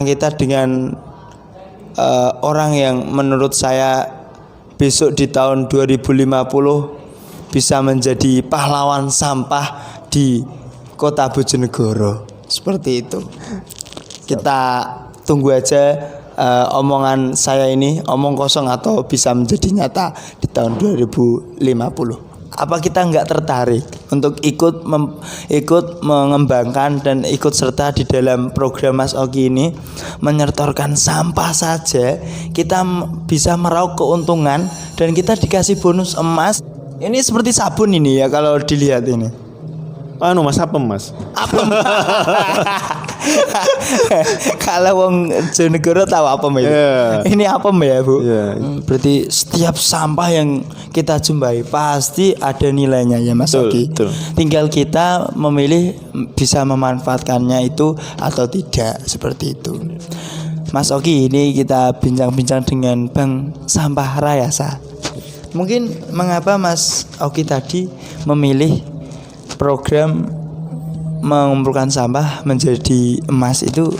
Kita dengan orang yang menurut saya besok di tahun 2050 bisa menjadi pahlawan sampah di kota Bojonegoro. Seperti itu. Kita tunggu aja omongan saya ini omong kosong atau bisa menjadi nyata di tahun 2050. Apa kita nggak tertarik untuk ikut mengembangkan dan ikut serta di dalam program Mas Oki ini? Menyetorkan sampah saja kita bisa meraup keuntungan dan kita dikasih bonus emas. Ini seperti sabun ini ya kalau dilihat ini. Mas apem mas. Apem. Kalau wong Bojonegoro tahu apem ya. Yeah. Ini apem ya Bu. Yeah. Berarti setiap sampah yang kita jumpai pasti ada nilainya ya Mas Oki. Tinggal kita memilih bisa memanfaatkannya itu atau tidak, seperti itu. Mas Oki, ini kita bincang-bincang dengan Bang Sampah Rayasa. Mungkin mengapa Mas Oki tadi memilih program mengumpulkan sampah menjadi emas itu,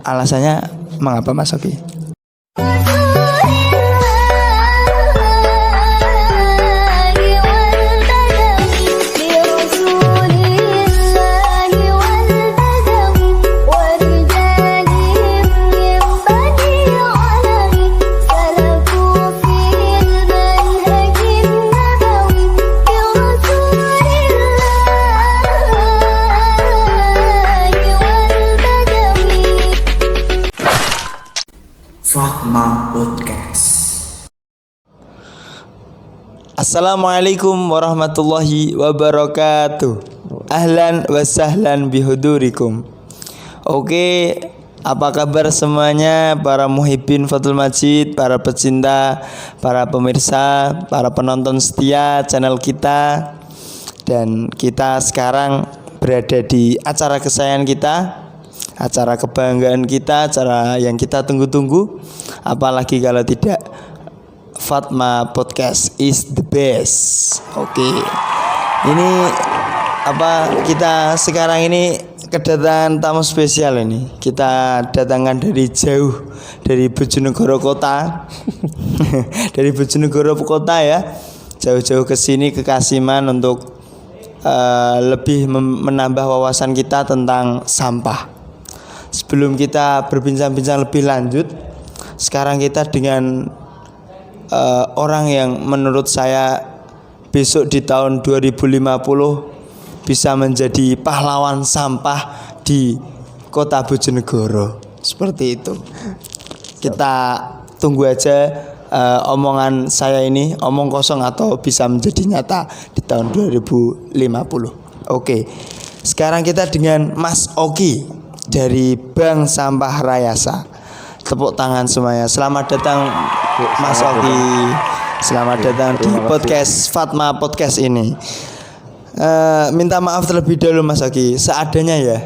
alasannya mengapa Mas Oki? Fatma Podcast. Assalamualaikum warahmatullahi wabarakatuh. Ahlan wa sahlan bihudurikum. Oke, apa kabar semuanya para muhibbin Fathul Majid, para pecinta, para pemirsa, para penonton setia channel kita. Dan kita sekarang berada di acara kesayangan kita, acara kebanggaan kita, acara yang kita tunggu-tunggu. Apalagi kalau tidak, Fatma Podcast is the best. Oke. Ini kita sekarang ini kedatangan tamu spesial ini. Kita datangkan dari jauh, dari Bojonegoro kota. Dari Bojonegoro kota ya. Jauh-jauh ke sini ke Kasiman untuk lebih menambah wawasan kita tentang sampah. Sebelum kita berbincang-bincang lebih lanjut, sekarang kita dengan orang yang menurut saya besok di tahun 2050 bisa menjadi pahlawan sampah di kota Bojonegoro. Seperti itu. Kita tunggu aja omongan saya ini omong kosong atau bisa menjadi nyata di tahun 2050. Oke. Sekarang kita dengan Mas Oki dari Bank Sampah Rayasa. Tepuk tangan semuanya. Selamat datang Mas Oki. Selamat datang di podcast Fatma Podcast ini. Minta maaf terlebih dahulu Mas Oki, seadanya ya.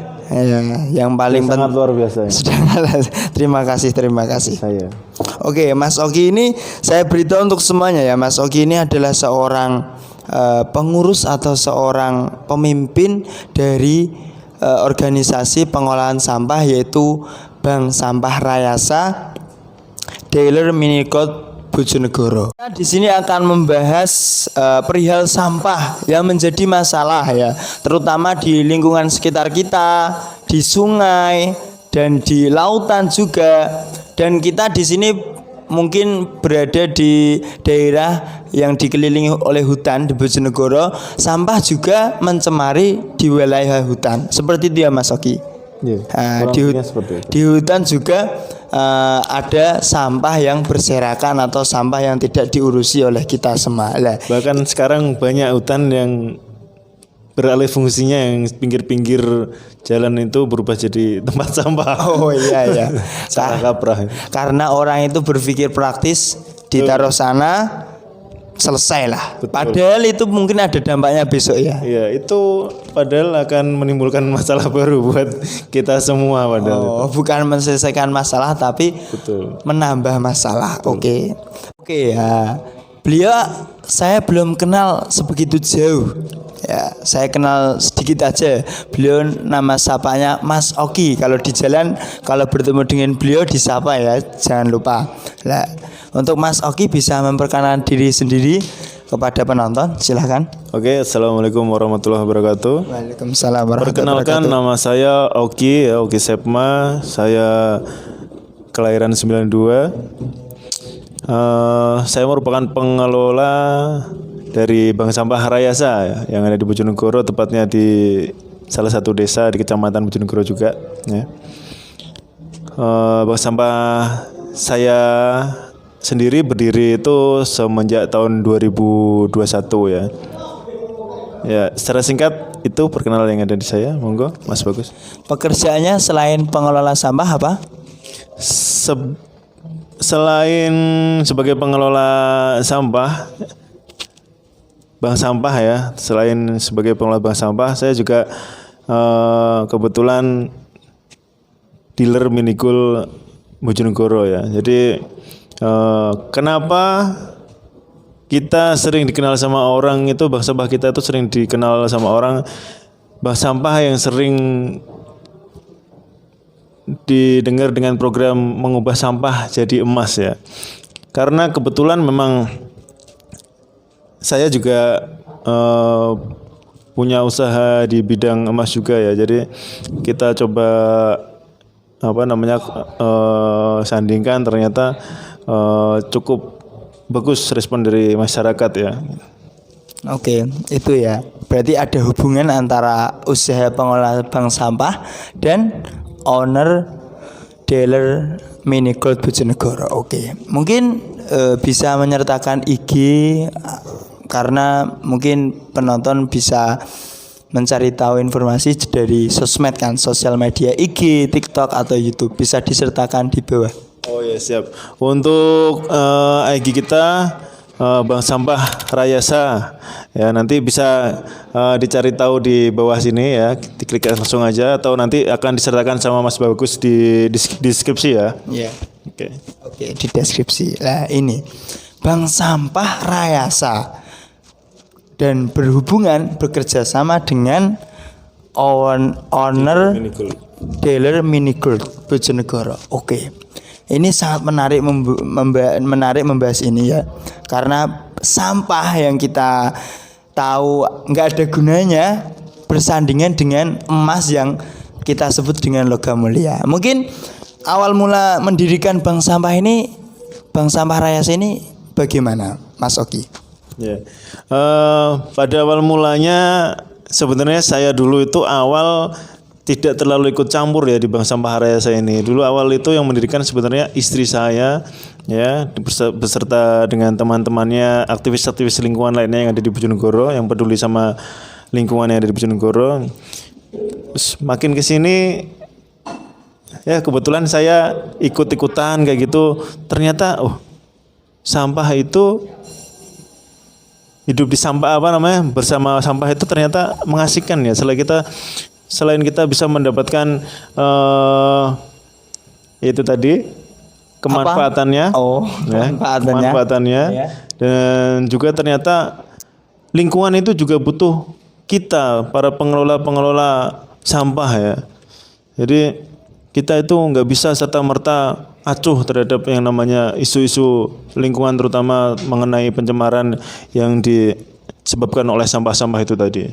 Yang paling sangat luar biasa. Terima kasih. Saya. Oke, Mas Oki ini saya beritahu untuk semuanya ya. Mas Oki ini adalah seorang pengurus atau seorang pemimpin dari organisasi pengolahan sampah, yaitu Bank Sampah Rayasa Dealer Minicode Bojonegoro. Kita di sini akan membahas perihal sampah yang menjadi masalah ya, terutama di lingkungan sekitar kita, di sungai dan di lautan juga. Dan kita di sini mungkin berada di daerah yang dikelilingi oleh hutan di Bojonegoro, sampah juga mencemari di wilayah hutan. Seperti itu ya Mas Oki. Di hutan juga ada sampah yang berserakan atau sampah yang tidak diurusi oleh kita semua. Bahkan sekarang banyak hutan yang beralih fungsinya, yang pinggir-pinggir jalan itu berubah jadi tempat sampah. Oh iya. Salah kaprah. Karena orang itu berpikir praktis, ditaruh sana selesai lah. Betul. Padahal itu mungkin ada dampaknya besok ya. Iya, itu padahal akan menimbulkan masalah baru buat kita semua padahal. Bukan menyelesaikan masalah tapi menambah masalah. Oke ya. Beliau saya belum kenal sebegitu jauh. Ya, saya kenal sedikit aja. Beliau nama sapanya Mas Oki. Kalau di jalan, kalau bertemu dengan beliau disapa ya, jangan lupa. Nah, untuk Mas Oki bisa memperkenalkan diri sendiri kepada penonton, silahkan. Oke, assalamualaikum warahmatullahi wabarakatuh. Waalaikumsalam warahmatullahi Perkenalkan, wabarakatuh. nama saya Oki, ya, Oki Sepma. Saya kelahiran 92. Saya merupakan pengelola dari Bank Sampah Rayasa ya, yang ada di Bojonegoro, tepatnya di salah satu desa di Kecamatan Bojonegoro juga. Ya. Bank Sampah saya sendiri berdiri itu semenjak tahun 2021 ya. Ya, secara singkat itu perkenalan yang ada di saya. Monggo, Mas Bagus. Pekerjaannya selain pengelola sampah apa? Selain sebagai pengelola sampah, bank sampah ya, selain sebagai pengelola bank sampah, saya juga kebetulan dealer minigul Bojonegoro ya. Jadi kenapa kita sering dikenal sama orang itu, bank sampah kita itu sering dikenal sama orang, bank sampah yang sering didengar dengan program mengubah sampah jadi emas ya. Karena kebetulan memang saya juga punya usaha di bidang emas juga ya. Jadi kita coba sandingkan, ternyata cukup bagus respon dari masyarakat ya. Oke, itu ya. Berarti ada hubungan antara usaha pengelola bank sampah dan owner dealer Mini Gold Bojonegoro. Oke, mungkin bisa menyertakan IG karena mungkin penonton bisa mencari tahu informasi dari sosmed kan, sosial media IG, TikTok atau YouTube, bisa disertakan di bawah. Oh ya, siap. Untuk IG kita Bank Sampah Rayasa ya, nanti bisa dicari tahu di bawah sini ya, diklik langsung aja, atau nanti akan disertakan sama Mas Bagus di deskripsi ya. Iya. Oke. Oke, di deskripsi. Nah, ini Bank Sampah Rayasa dan berhubungan bekerja sama dengan owner dealer Mini Gold Bojonegoro. Oke. Ini sangat menarik menarik membahas ini ya. Karena sampah yang kita tahu nggak ada gunanya bersandingan dengan emas yang kita sebut dengan logam mulia. Mungkin awal mula mendirikan bank sampah ini, Bank Sampah Rayasa ini bagaimana, Mas Oki? Ya. Pada awal mulanya sebenarnya saya dulu itu awal tidak terlalu ikut campur ya di Bank Sampah Rayasa ini. Dulu awal itu yang mendirikan sebenarnya istri saya ya, beserta dengan teman-temannya, aktivis-aktivis lingkungan lainnya yang ada di Bojonegoro, yang peduli sama lingkungan yang ada di Bojonegoro. Makin ke sini ya kebetulan saya ikut-ikutan kayak gitu. Ternyata sampah itu, hidup di sampah bersama sampah itu ternyata mengasihkan ya. Selain kita bisa mendapatkan itu tadi kemanfaatannya, kemanfaatannya, ya. Dan juga ternyata lingkungan itu juga butuh kita, para pengelola sampah ya. Jadi kita itu nggak bisa serta-merta acuh terhadap yang namanya isu-isu lingkungan, terutama mengenai pencemaran yang disebabkan oleh sampah-sampah itu tadi.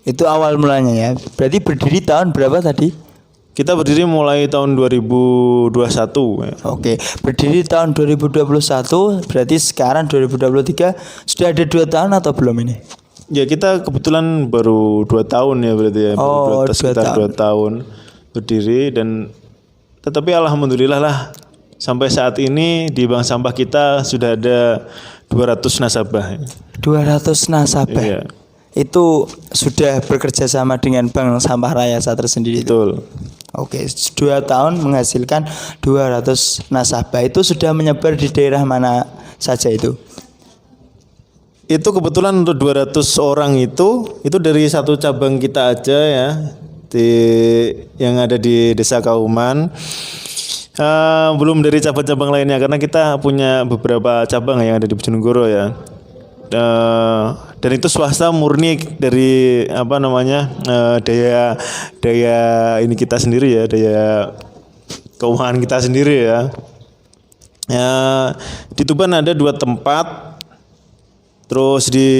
Itu awal mulanya ya. Berarti berdiri tahun berapa tadi? Kita berdiri mulai tahun 2021 ya. Oke, berdiri tahun 2021, berarti sekarang 2023 sudah ada 2 tahun atau belum ini? Ya, kita kebetulan baru 2 tahun ya berarti ya. Sekitar 2 tahun berdiri, dan tetapi alhamdulillah lah sampai saat ini di bank sampah kita sudah ada 200 nasabah. 200 nasabah. Iya. Itu sudah bekerja sama dengan Bank Sampah Rayasa tersendiri. Betul. Oke, 2 tahun menghasilkan 200 nasabah. Itu sudah menyebar di daerah mana saja itu? Itu kebetulan untuk 200 orang itu dari satu cabang kita aja ya, yang ada di Desa Kauman. Belum dari cabang-cabang lainnya, karena kita punya beberapa cabang yang ada di Bojonegoro ya. Dan itu swasta murni dari apa namanya daya ini kita sendiri ya, daya keuangan kita sendiri ya. Ya, di Tuban ada 2 tempat. Terus di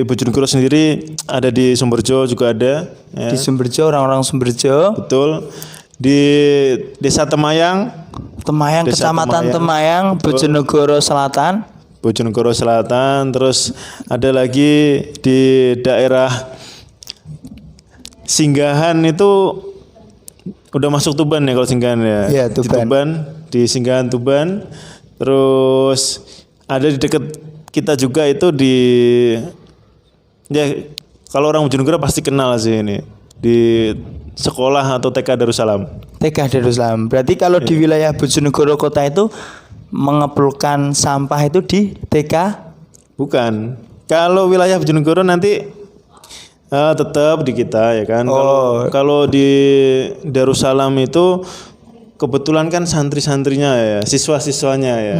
Bojonegoro sendiri ada di Sumberjo juga ada. Ya. Di Sumberjo, orang-orang Sumberjo. Betul. Di Desa Temayang, Desa Kecamatan Temayang, Bojonegoro Selatan. Bojonegoro Selatan. Terus ada lagi di daerah Singgahan itu udah masuk Tuban ya kalau Singgahan ya. Iya, Di Tuban. Tuban, di Singgahan Tuban. Terus ada di dekat kita juga itu di ya kalau orang Bojonegoro pasti kenal sih ini di sekolah atau TK Darussalam. TK Darussalam. Berarti kalau di wilayah Bojonegoro kota itu mengepulkan sampah itu di TK? Bukan. Kalau wilayah Bojonegoro nanti tetap di kita ya kan. Kalau di Darussalam itu kebetulan kan santri-santrinya ya, siswa-siswanya ya.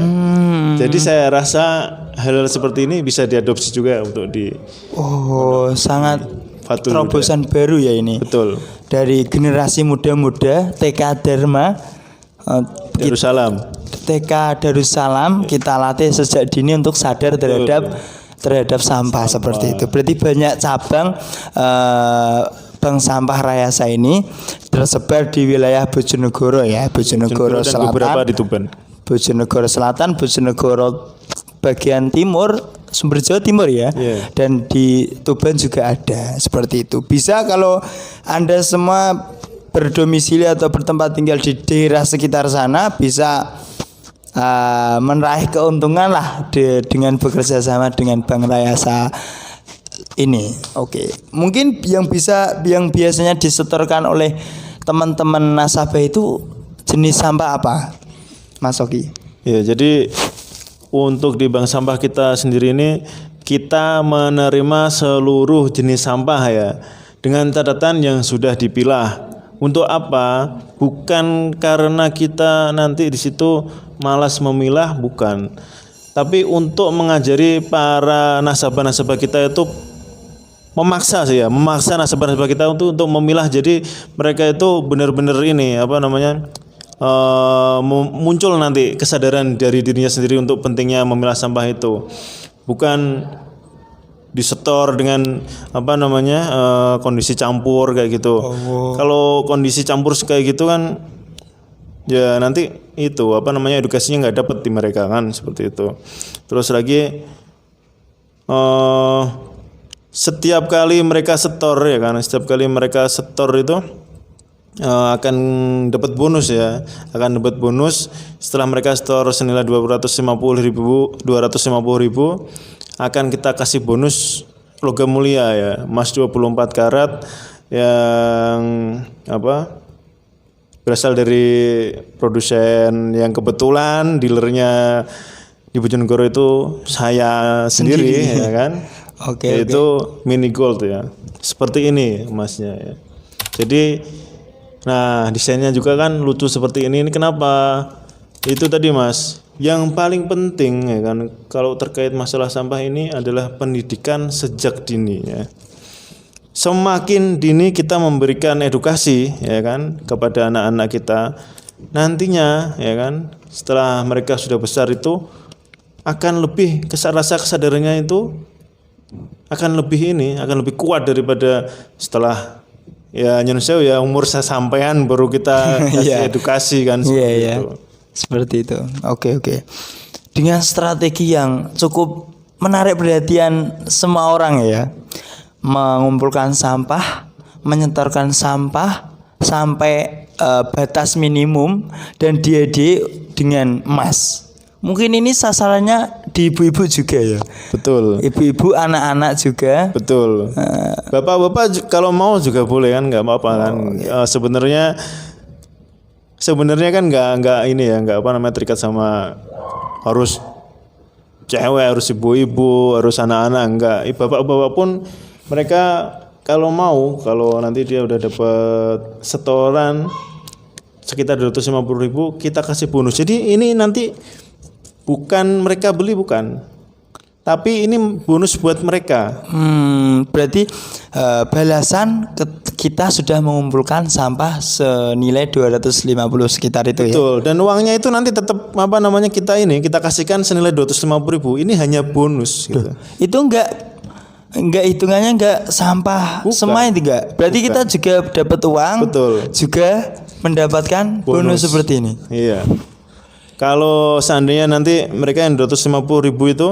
Jadi saya rasa hal seperti ini bisa diadopsi juga untuk di sangat Fatul terobosan baru ya ini. Betul. Dari generasi muda-muda TK Dharma Darussalam. TK Darussalam kita latih sejak dini untuk sadar terhadap sampah seperti itu. Berarti banyak cabang Bank Sampah Rayasa ini tersebar di wilayah Bojonegoro ya, Bojonegoro Selatan, beberapa di Tuban. Bojonegoro Selatan, Bojonegoro bagian timur, Sumberjo Timur ya. Yeah. Dan di Tuban juga ada seperti itu. Bisa kalau Anda semua berdomisili atau bertempat tinggal di daerah sekitar sana bisa meraih keuntungan lah dengan bekerja sama dengan Bank Rayasa ini. Oke. Mungkin yang biasanya disetorkan oleh teman-teman nasabah itu jenis sampah apa, Mas Oki? Ya, jadi untuk di bank sampah kita sendiri ini kita menerima seluruh jenis sampah ya dengan catatan yang sudah dipilah. Untuk apa? Bukan karena kita nanti di situ malas memilah, bukan. Tapi untuk mengajari para nasabah-nasabah kita itu memaksa nasabah-nasabah kita untuk memilah. Jadi mereka itu benar-benar ini muncul nanti kesadaran dari dirinya sendiri untuk pentingnya memilah sampah itu. Bukan disetor dengan kondisi campur kayak gitu. Kalau kondisi campur kayak gitu kan ya nanti itu edukasinya nggak dapat di mereka kan, seperti itu. Terus lagi setiap kali mereka setor itu akan dapat bonus ya, setelah mereka setor senilai 250.000 akan kita kasih bonus logam mulia ya, emas 24 karat yang berasal dari produsen yang kebetulan dealernya di Bojonegoro itu saya sendiri ya kan. Yaitu mini gold ya. Seperti ini emasnya ya. Jadi desainnya juga kan lucu seperti ini. Ini kenapa? Itu tadi Mas. Yang paling penting ya kan kalau terkait masalah sampah ini adalah pendidikan sejak dini ya. Semakin dini kita memberikan edukasi ya kan kepada anak-anak kita, nantinya ya kan setelah mereka sudah besar itu akan lebih rasa kesadarannya itu akan lebih kuat daripada setelah ya nyunseu ya umur saya sampean baru kita kasih edukasi kan seperti itu. Seperti itu. Oke. Dengan strategi yang cukup menarik perhatian semua orang ya. Mengumpulkan sampah, menyetorkan sampah sampai batas minimum dan diedit dengan emas. Mungkin ini sasarannya di ibu-ibu juga ya. Betul. Ibu-ibu, anak-anak juga. Betul. Bapak-bapak kalau mau juga boleh kan, nggak apa-apa kan. Sebenarnya kan nggak terikat sama harus cewek, harus ibu-ibu, harus anak-anak, enggak. Bapak-bapak pun mereka kalau nanti dia udah dapat setoran sekitar 250.000 kita kasih bonus. Jadi ini nanti bukan mereka beli, bukan. tapi ini bonus buat mereka. Berarti balasan kita sudah mengumpulkan sampah senilai 250 sekitar itu ya. Betul. Dan uangnya itu nanti tetap kita kasihkan senilai 250.000. Ini hanya bonus gitu. Itu enggak hitungannya enggak sampah Bukan. semua itu enggak. Berarti kita juga dapat uang, Betul. juga mendapatkan bonus seperti ini. Iya. Kalau seandainya nanti mereka yang 250.000 itu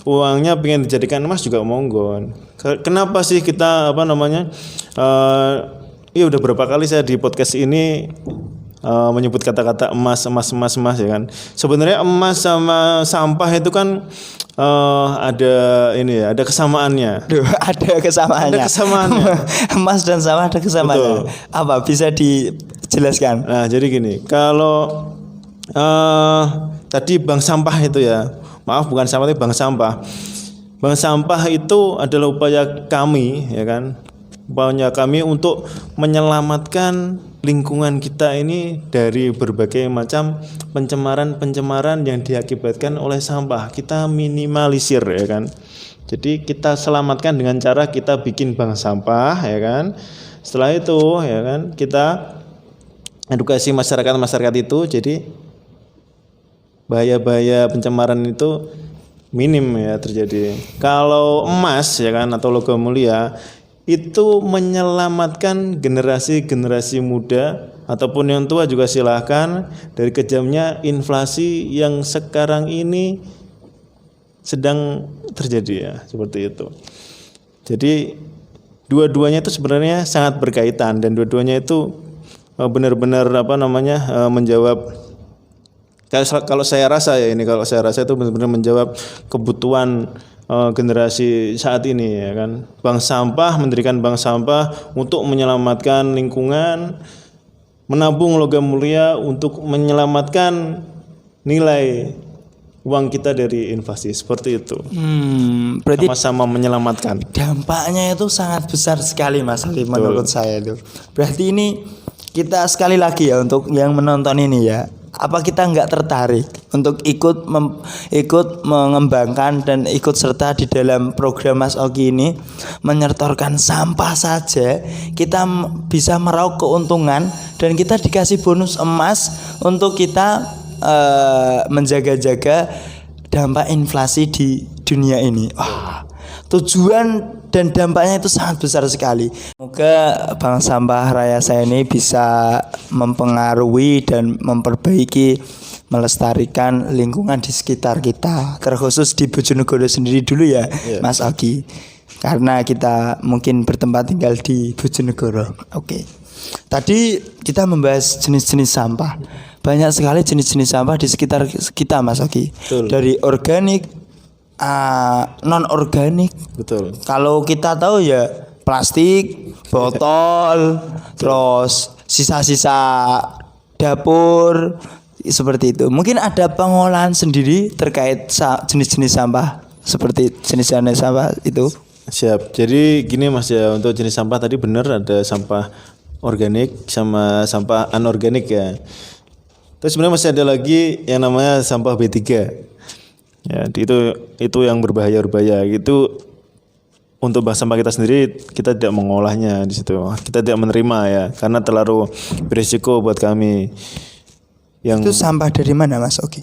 uangnya pengen dijadikan emas juga monggo. Kenapa sih kita iya udah berapa kali saya di podcast ini menyebut kata-kata emas ya kan. Sebenarnya emas sama sampah itu kan ada kesamaannya. Duh, ada kesamaannya. Ada kesamaannya. Emas dan sampah ada kesamaannya. Betul. Apa bisa dijelaskan? Nah, jadi gini, kalau tadi bank sampah itu ya. Maaf, bukan sampah tapi bank sampah. Bank sampah itu adalah upaya kami ya kan. Upaya kami untuk menyelamatkan lingkungan kita ini dari berbagai macam pencemaran yang diakibatkan oleh sampah. Kita minimalisir ya kan. Jadi kita selamatkan dengan cara kita bikin bank sampah ya kan. Setelah itu ya kan kita edukasi masyarakat itu, jadi bahaya-bahaya pencemaran itu minim ya terjadi. Kalau emas ya kan atau logam mulia itu menyelamatkan generasi muda ataupun yang tua juga silahkan dari kejamnya inflasi yang sekarang ini sedang terjadi ya, seperti itu. Jadi dua-duanya itu sebenarnya sangat berkaitan dan dua-duanya itu benar-benar menjawab. Kalau saya rasa itu benar-benar menjawab kebutuhan generasi saat ini ya kan. Bank sampah mendirikan bank sampah untuk menyelamatkan lingkungan, menabung logam mulia untuk menyelamatkan nilai uang kita dari invasi, seperti itu. Berarti sama-sama menyelamatkan. Dampaknya itu sangat besar sekali Mas Ali menurut saya itu. Berarti ini kita sekali lagi ya untuk yang menonton ini ya. Apa kita nggak tertarik untuk ikut mengembangkan dan ikut serta di dalam program Mas Oki ini, menyetorkan sampah saja kita bisa meraup keuntungan dan kita dikasih bonus emas untuk kita menjaga-jaga dampak inflasi di dunia ini. Wah, tujuan dan dampaknya itu sangat besar sekali. Semoga Bank Sampah Raya Saya ini bisa mempengaruhi dan memperbaiki, melestarikan lingkungan di sekitar kita, terkhusus di Bojonegoro sendiri dulu ya, Mas Oki. Karena kita mungkin bertempat tinggal di Bojonegoro. Oke. Tadi kita membahas jenis-jenis sampah. Banyak sekali jenis-jenis sampah di sekitar kita, Mas Oki. Betul. Dari organik, non organik. Betul. Kalau kita tahu ya plastik, botol, terus sisa-sisa dapur seperti itu. Mungkin ada pengolahan sendiri terkait jenis-jenis sampah seperti jenis-jenis sampah itu. Siap. Jadi gini Mas ya, untuk jenis sampah tadi benar ada sampah organik sama sampah anorganik ya. Terus sebenarnya masih ada lagi yang namanya sampah B3. Ya, itu yang berbahaya. Itu untuk bank sampah kita sendiri kita tidak mengolahnya di situ. Kita tidak menerima ya, karena terlalu berisiko buat kami. Itu sampah dari mana Mas Oki?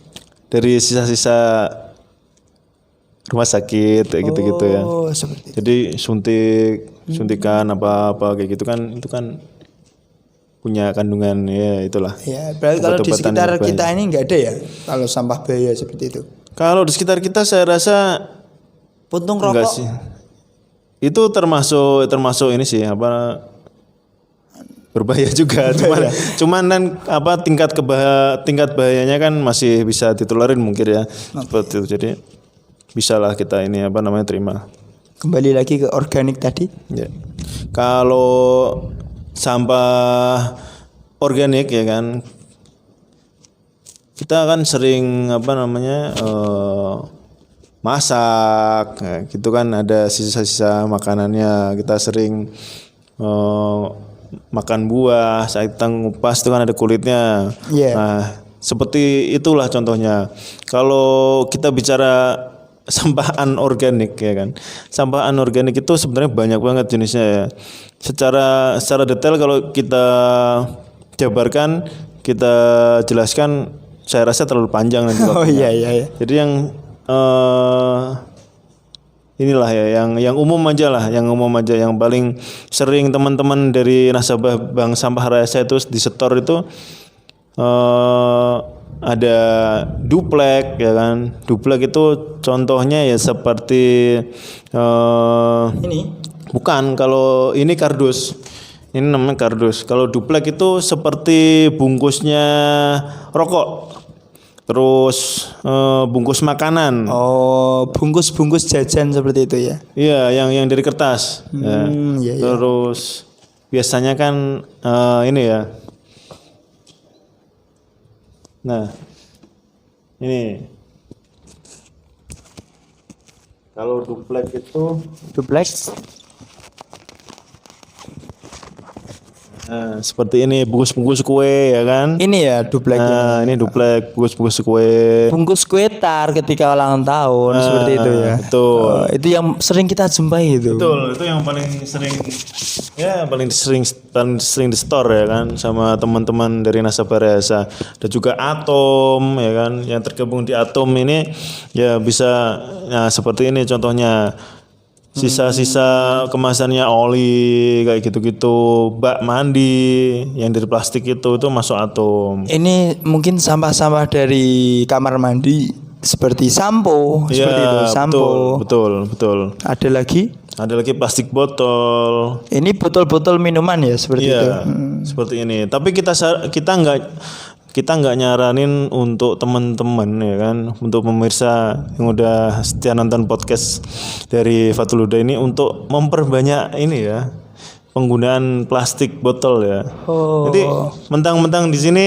Dari sisa-sisa rumah sakit kayak gitu-gitu ya. Seperti itu. Jadi suntikan apa kayak gitu kan, itu kan punya kandungan ya itulah. Ya, berarti kalau di sekitar kita ini enggak ada ya kalau sampah bahaya seperti itu. Kalau di sekitar kita saya rasa puntung enggak rokok sih. Itu termasuk ini sih berbahaya juga. Cuman dan tingkat bahayanya kan masih bisa ditularin mungkin ya. Seperti itu. Jadi bisalah kita ini terima. Kembali lagi ke organik tadi. Ya. Kalau sampah organik ya kan, kita kan sering masak ya, gitu kan, ada sisa-sisa makanannya. Kita sering makan buah, saat kita ngupas itu kan ada kulitnya. Yeah. Nah, seperti itulah contohnya. Kalau kita bicara sampah anorganik ya kan. Sampah anorganik itu sebenarnya banyak banget jenisnya ya. Secara detail kalau kita jabarkan, kita jelaskan, saya rasa terlalu panjang nanti. Oh iya. Jadi yang inilah ya, yang umum aja lah, yang paling sering teman-teman dari nasabah Bank Sampah Raya itu disetor itu ada duplek ya kan. Duplek itu contohnya ya seperti Ini bukan, kalau ini kardus. Ini namanya kardus. Kalau duplek itu seperti bungkusnya rokok. Terus bungkus makanan. oh bungkus jajan seperti itu ya. Iya, yang dari kertas. Ya. Iya. Terus biasanya kan ini ya. Nah, ini. Kalau duplek itu, Duplex. nah, seperti ini bungkus-bungkus kue ya kan. Ini ya duplek. Nah, ini duplek bungkus-bungkus kue. Bungkus kue tar ketika ulang tahun seperti itu ya. Betul. Oh, itu yang sering kita jumpai itu. Betul, itu yang paling sering paling sering di store ya kan sama teman-teman dari nasabah Resa. Ada juga Atom ya kan, yang tergabung di Atom ini ya bisa seperti ini contohnya. Sisa-sisa kemasannya oli kayak gitu-gitu, bak mandi yang dari plastik itu masuk Atom. Ini mungkin sampah-sampah dari kamar mandi seperti sampo, seperti itu, sampo. Betul. Ada lagi Plastik botol. ini botol-botol minuman ya seperti itu. Seperti ini. Tapi kita nggak nyaranin untuk teman-teman ya kan, untuk pemirsa yang udah setia nonton podcast dari Fathul Huda ini untuk memperbanyak ini ya penggunaan plastik botol ya. Oh. Jadi mentang-mentang di sini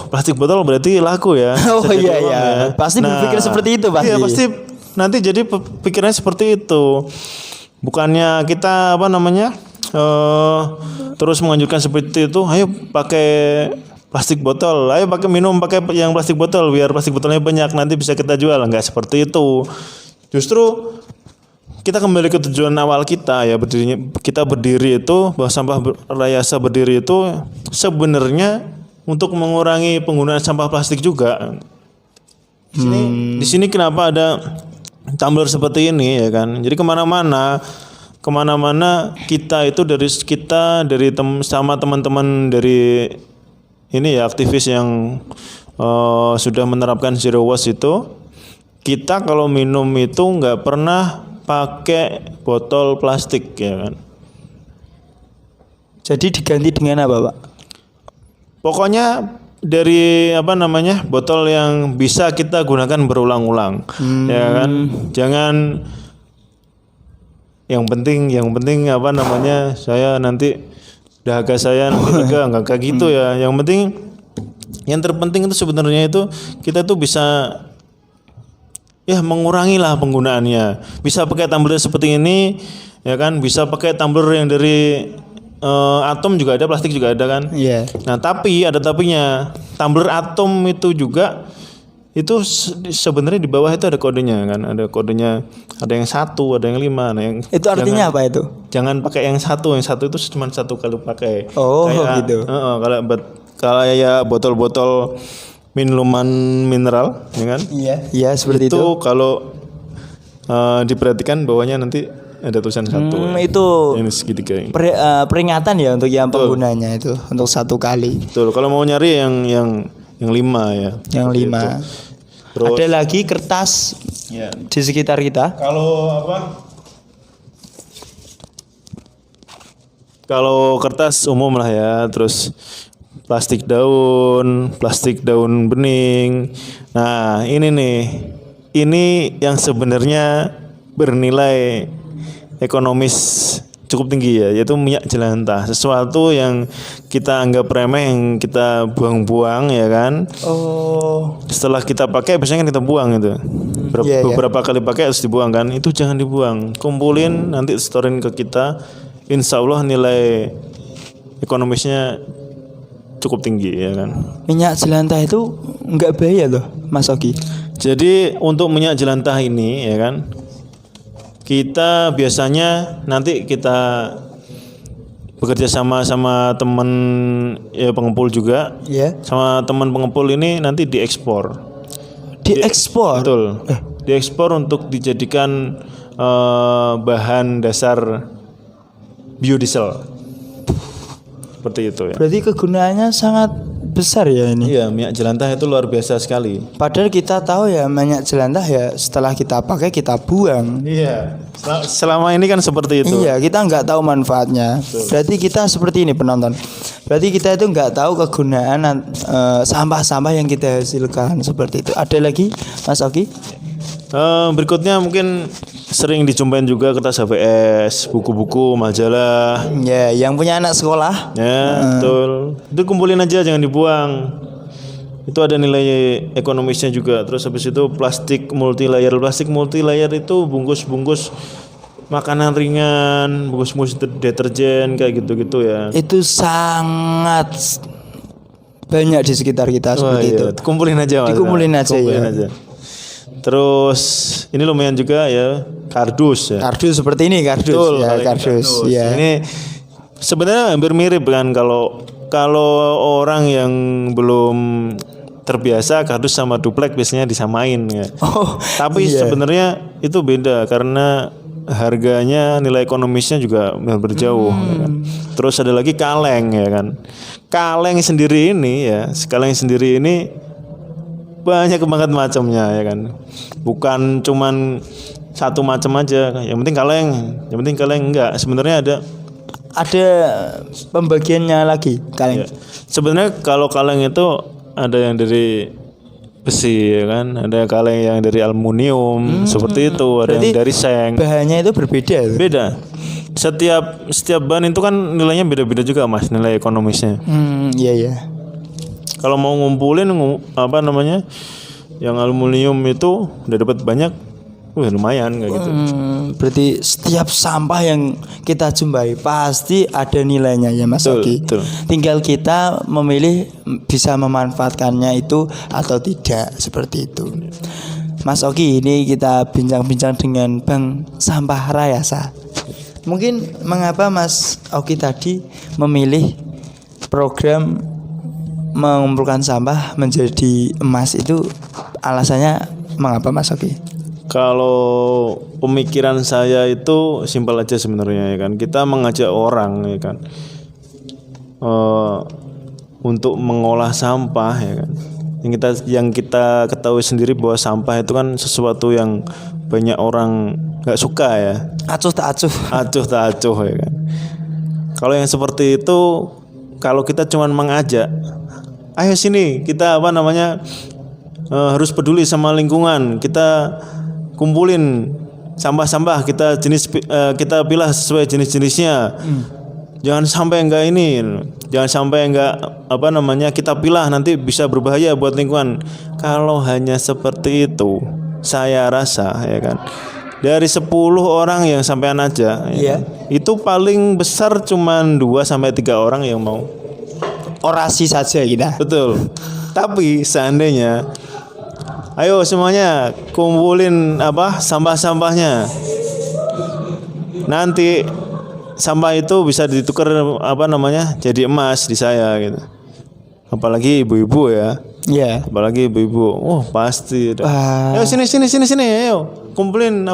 plastik botol berarti laku ya. Oh Bisa jadi iya uang iya. ya. Pasti berpikir seperti itu pasti. Iya pasti nanti jadi pikirannya seperti itu. Bukannya kita terus menganjurkan seperti itu, ayo pakai plastik botol, ayo pakai yang plastik botol biar plastik botolnya banyak nanti bisa kita jual. Enggak seperti itu. Justru kita kembali ke tujuan awal kita ya, kita berdiri itu, Bank Sampah Rayasa berdiri itu sebenarnya untuk mengurangi penggunaan sampah plastik juga. Di sini kenapa ada tumbler seperti ini ya kan? Jadi kemana-mana kita itu sama teman-teman dari ini ya aktivis yang sudah menerapkan zero waste itu, kita kalau minum itu nggak pernah pakai botol plastik ya kan. Jadi diganti dengan apa, Pak? Pokoknya dari botol yang bisa kita gunakan berulang-ulang ya kan. Jangan yang penting saya nanti dahaga saya nanti enggak kayak gitu ya. Yang terpenting itu sebenarnya itu kita tuh bisa ya mengurangi lah penggunaannya. Bisa pakai tumbler seperti ini ya kan, bisa pakai tumbler yang dari Atom juga ada, plastik juga ada kan. Iya. Nah, tapi ada tapinya. Tumbler Atom itu juga itu sebenarnya di bawah itu ada kodenya kan, ada kodenya, ada yang 1, ada yang 5. Nah, Itu artinya apa itu? Jangan pakai yang satu itu cuma satu kali pakai. Oh, gitu. Kalau ya botol-botol minuman mineral, ya kan? Iya seperti itu. Itu kalau diperhatikan bawahnya nanti ada tulisan 1. Itu ini segitiga ini. peringatan ya untuk yang penggunanya itu untuk 1 kali. Betul. Kalau mau nyari yang 5 ya. Yang 5. Terus, ada lagi kertas ya. di sekitar kita. Kalau kertas umum lah ya, terus plastik daun bening. Nah, ini yang sebenarnya bernilai ekonomis cukup tinggi ya, yaitu minyak jelantah. Sesuatu yang kita anggap remeh, yang kita buang-buang ya kan. Oh. Setelah kita pakai biasanya kan kita buang itu. Beberapa kali pakai harus dibuang kan. Itu jangan dibuang. Kumpulin nanti storein ke kita. Insya Allah nilai ekonomisnya cukup tinggi ya kan. Minyak jelantah itu enggak bahaya loh, Mas Ogi. Jadi untuk minyak jelantah ini ya kan, kita biasanya nanti kita bekerja sama teman ya pengepul juga, Ya. sama teman pengepul ini nanti diekspor. Diekspor. Betul. Diekspor untuk dijadikan bahan dasar biodiesel. Seperti itu ya. Berarti kegunaannya sangat besar ya ini. Iya, minyak jelantah itu luar biasa sekali. Padahal kita tahu ya minyak jelantah ya setelah kita pakai kita buang. Iya. Selama ini kan seperti itu. Iya, kita nggak tahu manfaatnya. Berarti kita seperti ini penonton. Berarti kita itu nggak tahu kegunaan sampah-sampah yang kita hasilkan seperti itu. Ada lagi, Mas Oki? Berikutnya mungkin sering dijumpain juga kertas HVS, buku-buku, majalah. Ya, yang punya anak sekolah. Ya, betul. Itu kumpulin aja, jangan dibuang. Itu ada nilai ekonomisnya juga. Terus habis itu plastik multi-layer. Plastik multi-layer itu bungkus-bungkus makanan ringan, bungkus-bungkus deterjen kayak gitu-gitu ya. Itu sangat banyak di sekitar kita seperti itu. Kumpulin aja, Mas. Dikumpulin aja, Kumpulin ya. aja. Terus ini lumayan juga ya, kardus ya. Kardus seperti ini, kardus. Betul, Ya, paling kardus. Ya. Ini sebenarnya hampir mirip kan, kalau orang yang belum terbiasa kardus sama duplek biasanya disamain ya. Oh, Tapi iya. sebenarnya itu beda karena harganya, nilai ekonomisnya juga berjauh ya kan. Terus ada lagi kaleng ya kan. Kaleng sendiri ini banyak banget macamnya ya kan. Bukan cuman satu macam aja. Yang penting kaleng enggak. Sebenarnya Ada pembagiannya lagi kaleng. ya. Sebenarnya kalau kaleng itu ada yang dari besi ya kan, ada kaleng yang dari aluminium seperti itu, ada Berarti yang dari seng. Bahannya itu berbeda. Beda. Setiap bahan itu kan nilainya beda-beda juga Mas, nilai ekonomisnya. Iya ya. Kalau mau ngumpulin yang aluminium itu udah dapat banyak, lumayan kayak gitu. Berarti setiap sampah yang kita jumpai pasti ada nilainya ya Mas Betul, Oki. betul. Tinggal kita memilih bisa memanfaatkannya itu atau tidak seperti itu. Mas Oki, ini kita bincang-bincang dengan Bang Sampah Rayasa. Mungkin mengapa Mas Oki tadi memilih program mengumpulkan sampah menjadi emas itu, alasannya mengapa Mas Oki? Kalau pemikiran saya itu simpel aja sebenarnya ya kan. Kita mengajak orang ya kan untuk mengolah sampah ya kan. Yang kita ketahui sendiri bahwa sampah itu kan sesuatu yang banyak orang nggak suka ya. Acuh tak acuh. Acuh tak acuh ya kan. Kalau yang seperti itu, kalau kita cuman mengajak, ayo sini kita harus peduli sama lingkungan, kita kumpulin sampah-sampah, kita pilah sesuai jenis-jenisnya. Jangan sampai kita pilah nanti bisa berbahaya buat lingkungan. Kalau hanya seperti itu, saya rasa ya kan, dari 10 orang yang sampean aja ya, itu paling besar cuman 2-3 orang yang mau. Orasi saja kita. Betul. Tapi seandainya, ayo semuanya kumpulin sampah-sampahnya. Nanti sampah itu bisa ditukar jadi emas di saya gitu. Apalagi ibu-ibu ya. Iya. Apalagi ibu-ibu. Oh, pasti. Ayo sini ayo. Kumpulin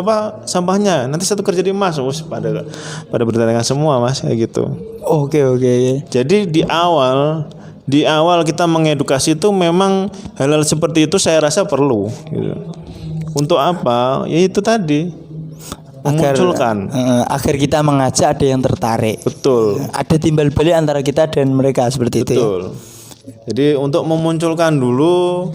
sampahnya. Nanti satu kerja di emas. Pada berdatangan semua Mas kayak gitu. Oke. Jadi di awal kita mengedukasi itu memang hal-hal seperti itu saya rasa perlu gitu. Untuk apa? Ya itu tadi, memunculkan agar kita mengajak ada yang tertarik. Betul. Ada timbal balik antara kita dan mereka seperti itu. Betul. Jadi untuk memunculkan dulu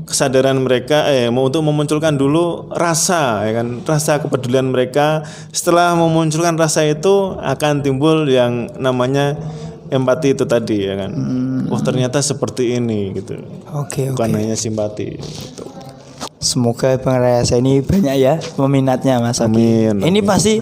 kesadaran mereka, untuk memunculkan dulu rasa ya kan, rasa kepedulian mereka. Setelah memunculkan rasa itu akan timbul yang namanya empati itu tadi ya kan. Oh ternyata seperti ini gitu. Oke. Bukan hanya simpati gitu. Semoga Bang Rayasa ini banyak ya peminatnya Mas Oki. Amin. Ini pasti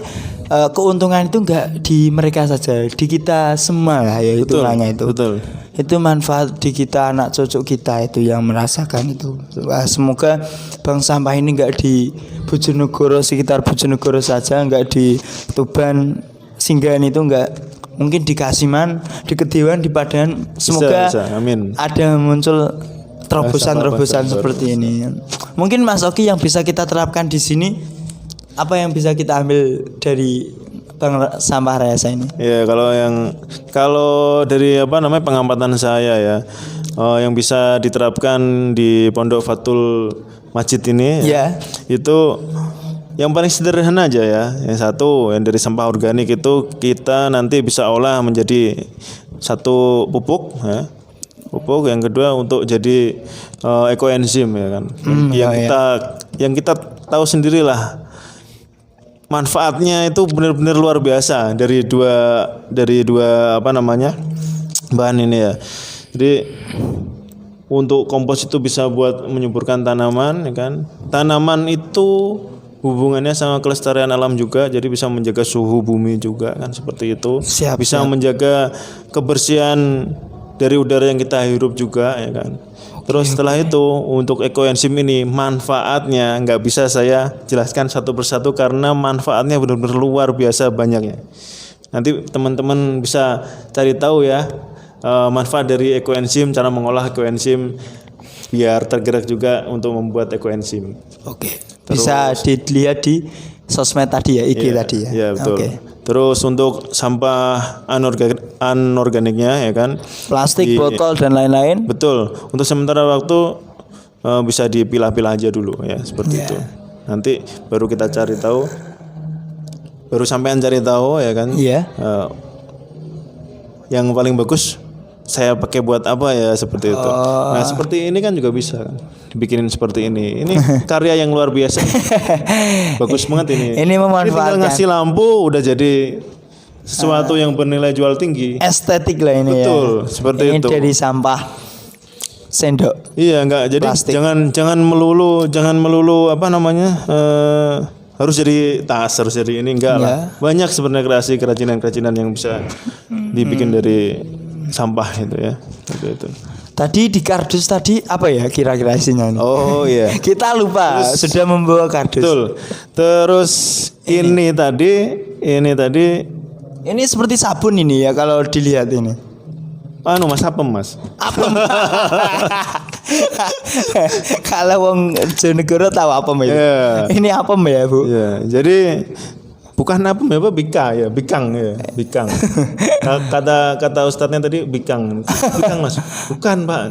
keuntungan itu enggak di mereka saja, di kita semua lah ya, hitungannya itu. Betul. itu manfaat di kita, anak cucu kita itu yang merasakan itu. Wah, semoga bank sampah ini enggak di Bojonegoro, sekitar Bojonegoro saja, enggak di Tuban, Singgahan itu enggak, mungkin di Kasiman, di Kediwan, di Padan. Semoga bisa. Amin. ada muncul terobosan-terobosan Sampah-sampah seperti ini. Mungkin Mas Oki yang bisa kita terapkan di sini, apa yang bisa kita ambil dari Bank Sampah Rayasa ini? Ya, kalau dari pengamatan saya ya, yang bisa diterapkan di Pondok Fatul Masjid ini Ya. itu yang paling sederhana aja ya. Yang satu, yang dari sampah organik itu kita nanti bisa olah menjadi satu pupuk ya. Pupuk. Yang kedua untuk jadi ekoenzim ya kan. Yang kita tahu sendirilah manfaatnya itu benar-benar luar biasa dari dua bahan ini ya. Jadi untuk kompos itu bisa buat menyuburkan tanaman ya kan. Tanaman itu hubungannya sama kelestarian alam juga, jadi bisa menjaga suhu bumi juga kan, seperti itu. Bisa menjaga kebersihan dari udara yang kita hirup juga ya kan. Terus setelah itu untuk ekoenzim ini manfaatnya nggak bisa saya jelaskan satu persatu karena manfaatnya benar-benar luar biasa banyaknya. Nanti teman-teman bisa cari tahu ya manfaat dari ekoenzim, cara mengolah ekoenzim biar tergerak juga untuk membuat ekoenzim. Oke. Bisa dilihat di sosmed tadi ya, IG tadi ya. Iya betul. Oke. Terus untuk sampah anorganiknya ya kan, Plastik, botol dan lain-lain. betul. Untuk sementara waktu bisa dipilah-pilah aja dulu ya, seperti itu. Nanti baru kita cari tahu, baru sampean cari tahu ya kan. Iya. Yang paling bagus saya pakai buat apa ya, seperti itu. Nah seperti ini kan juga bisa kan, dibikinin seperti ini. Ini karya yang luar biasa. Bagus banget ini. Ini memanfaatkan. Tinggal ngasih lampu udah jadi sesuatu yang bernilai jual tinggi. Estetik lah ini. Betul, seperti ini itu. dari sampah sendok. Iya enggak. Jadi Plastik. jangan melulu harus jadi tas, harus jadi ini, enggak lah. Banyak sebenarnya kreasi kerajinan-kerajinan yang bisa dibikin dari sampah itu ya. Itu. Tadi di kardus tadi apa ya kira-kira isinya ini? Oh iya. Kita lupa sudah membawa kardus. Betul. Terus ini tadi Ini seperti sabun ini ya kalau dilihat ini. Mas apem Mas. Apem. Kalau wong Jonegoro tahu apem ya. Yeah. Ini apem ya, Bu. Ya, jadi bukan apem ya, Pak, bikang ya, bikang. Kata ustadznya tadi bikang. Bikang Mas. Bukan, Pak.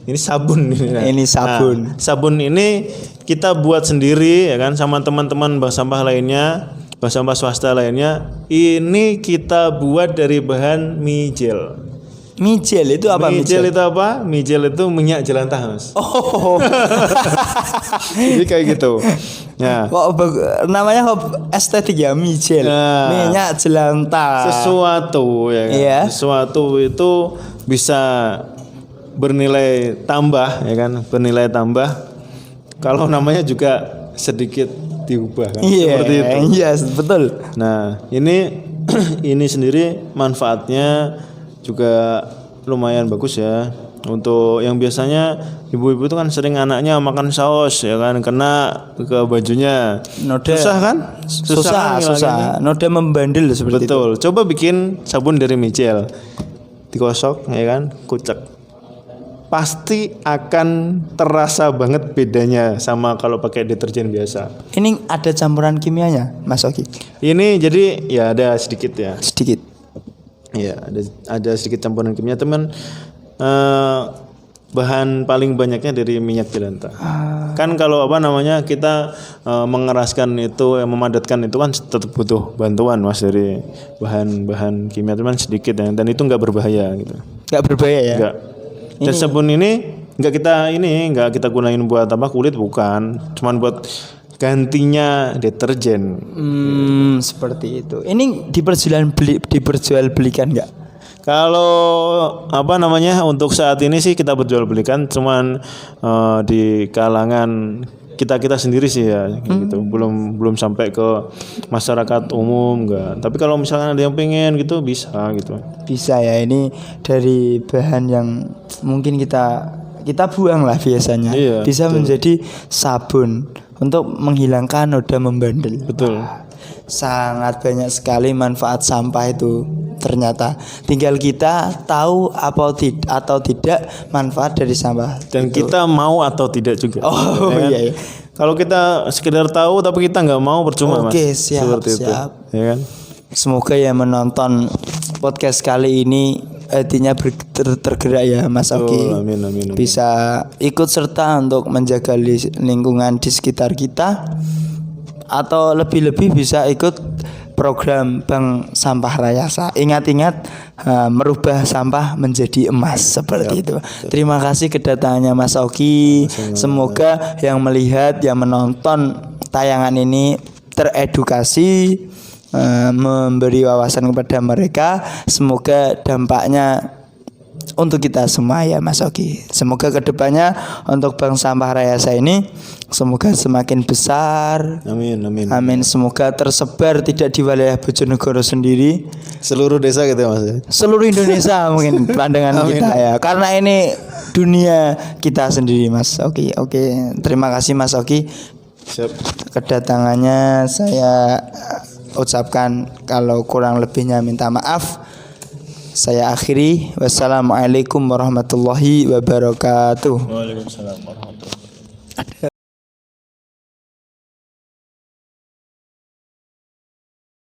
Ini sabun ini. Ini sabun. Nah, sabun ini kita buat sendiri ya kan, sama teman-teman bank sampah lainnya, bank sampah swasta lainnya. Ini kita buat dari bahan mijel. Mijel itu apa? Mijel itu apa? Mijel itu minyak jelantah, Mas. Oh. Jadi kayak gitu. Ya. Namanya estetik ya, mijel. Nah, minyak jelantah. Sesuatu ya kan. Iya. Sesuatu itu bisa bernilai tambah ya kan, bernilai tambah. Kalau namanya juga sedikit diubah kan. Seperti itu. Iya, betul. Nah, ini sendiri manfaatnya juga lumayan bagus ya. Untuk yang biasanya ibu-ibu itu kan sering anaknya makan saus ya kan, kena ke bajunya. Noda. Susah kan? Susah. Noda membandel seperti itu. Betul. Coba bikin sabun dari mijel. Digosok ya kan, kucek. Pasti akan terasa banget bedanya sama kalau pakai deterjen biasa. Ini ada campuran kimianya, Mas Oki? Ini jadi ya ada sedikit ya. Sedikit. Iya, ada sedikit campuran kimia, teman. Bahan paling banyaknya dari minyak jelantah. Kan kalau kita mengeraskan itu, memadatkan itu kan tetap butuh bantuan Mas dari bahan-bahan kimia, teman, sedikit ya, dan itu nggak berbahaya gitu. Nggak berbahaya ya? Nggak. Dan sabun ini nggak kita gunain buat kulit, bukan, cuman buat gantinya deterjen. Seperti itu. Ini diperjualbelikan nggak? Kalau untuk saat ini sih kita berjual belikan, cuman di kalangan kita sendiri sih ya gitu. Belum sampai ke masyarakat umum enggak. Tapi kalau misalkan ada yang pengen gitu bisa gitu. Bisa ya, ini dari bahan yang mungkin kita buang lah biasanya. Iya, Bisa betul. menjadi sabun untuk menghilangkan noda membandel. Betul. Sangat banyak sekali manfaat sampah itu ternyata. Tinggal kita tahu atau tidak manfaat dari sampah. Dan itu. kita mau atau tidak juga. Oh Ya kan? iya, iya. Kalau kita sekedar tahu tapi kita nggak mau percuma Mas. Oke, siap, Seperti siap. itu. Ya kan? Semoga yang menonton podcast kali ini hatinya tergerak ya Mas Oki. Amin, amin, amin. Bisa ikut serta untuk menjaga lingkungan di sekitar kita, atau lebih-lebih bisa ikut program Bank Sampah Rayasa. Ingat-ingat merubah sampah menjadi emas seperti itu. Terima kasih kedatangannya Mas Oki. Semoga yang melihat, yang menonton tayangan ini teredukasi, memberi wawasan kepada mereka. Semoga dampaknya untuk kita semua ya Mas Oki. Semoga kedepannya untuk Bank Sampah Rayasa ini semoga semakin besar. Amin, amin. Amin. Semoga tersebar tidak di wilayah Bojonegoro sendiri, Seluruh desa gitu ya Mas. seluruh Indonesia mungkin pandangan Amin. kita ya. Karena ini dunia kita sendiri Mas Oki. Oke. Terima kasih Mas Oki. Siap. Kedatangannya saya ucapkan, kalau kurang lebihnya minta maaf. Saya akhiri. Wassalamualaikum warahmatullahi wabarakatuh. Waalaikumsalam.